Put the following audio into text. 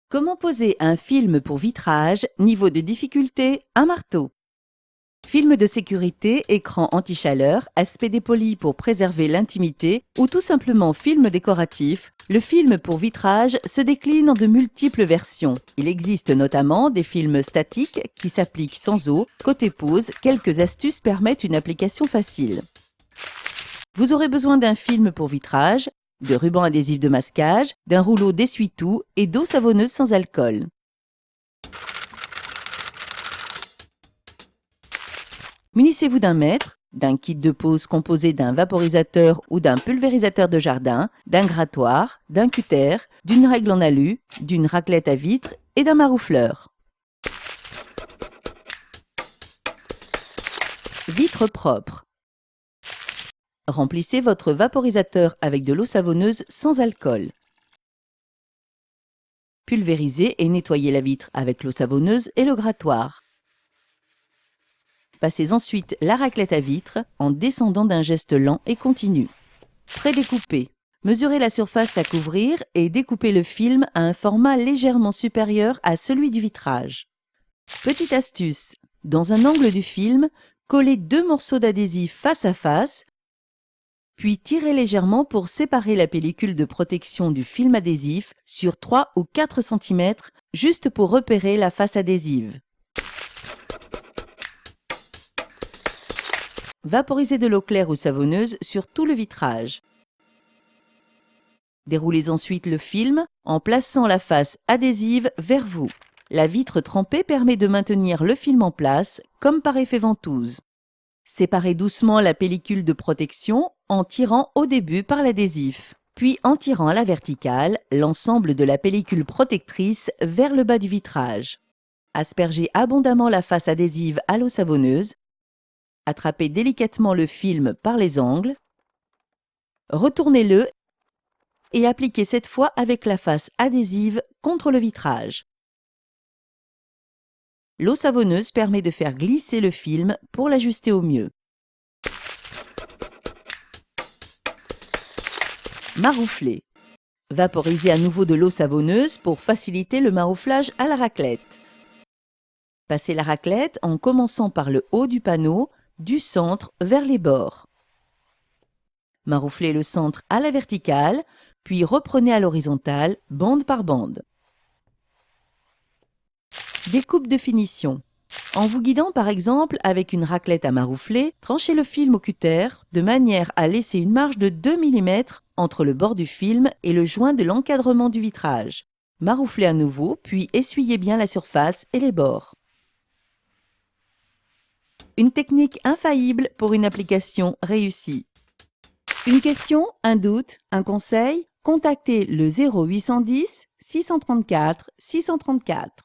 Comment poser un film pour vitrage, niveau de difficulté, un marteau. Film de sécurité, écran anti-chaleur, aspect dépoli pour préserver l'intimité ou tout simplement film décoratif, le film pour vitrage se décline en de multiples versions. Il existe notamment des films statiques qui s'appliquent sans eau. Côté pose, quelques astuces permettent une application facile. Vous aurez besoin d'un film pour vitrage, de ruban adhésif de masquage, d'un rouleau d'essuie-tout et d'eau savonneuse sans alcool. Munissez-vous d'un mètre, d'un kit de pose composé d'un vaporisateur ou d'un pulvérisateur de jardin, d'un grattoir, d'un cutter, d'une règle en alu, d'une raclette à vitre et d'un maroufleur. Vitre propre. Remplissez votre vaporisateur avec de l'eau savonneuse sans alcool. Pulvérisez et nettoyez la vitre avec l'eau savonneuse et le grattoir. Passez ensuite la raclette à vitre en descendant d'un geste lent et continu. Prédécouper. Mesurez la surface à couvrir et découpez le film à un format légèrement supérieur à celui du vitrage. Petite astuce. Dans un angle du film, collez 2 morceaux d'adhésif face à face, puis tirez légèrement pour séparer la pellicule de protection du film adhésif sur 3 ou 4 cm, juste pour repérer la face adhésive. Vaporisez de l'eau claire ou savonneuse sur tout le vitrage. Déroulez ensuite le film en plaçant la face adhésive vers vous. La vitre trempée permet de maintenir le film en place, comme par effet ventouse. Séparez doucement la pellicule de protection en tirant au début par l'adhésif, puis en tirant à la verticale l'ensemble de la pellicule protectrice vers le bas du vitrage. Aspergez abondamment la face adhésive à l'eau savonneuse. Attrapez délicatement le film par les angles, retournez-le et appliquez cette fois avec la face adhésive contre le vitrage. L'eau savonneuse permet de faire glisser le film pour l'ajuster au mieux. Maroufler. Vaporisez à nouveau de l'eau savonneuse pour faciliter le marouflage à la raclette. Passez la raclette en commençant par le haut du panneau, du centre vers les bords. Marouflez le centre à la verticale, puis reprenez à l'horizontale, bande par bande. Découpe de finition. En vous guidant par exemple avec une raclette à maroufler, tranchez le film au cutter de manière à laisser une marge de 2 mm entre le bord du film et le joint de l'encadrement du vitrage. Marouflez à nouveau, puis essuyez bien la surface et les bords. Une technique infaillible pour une application réussie. Une question, un doute, un conseil? Contactez le 0810 634 634.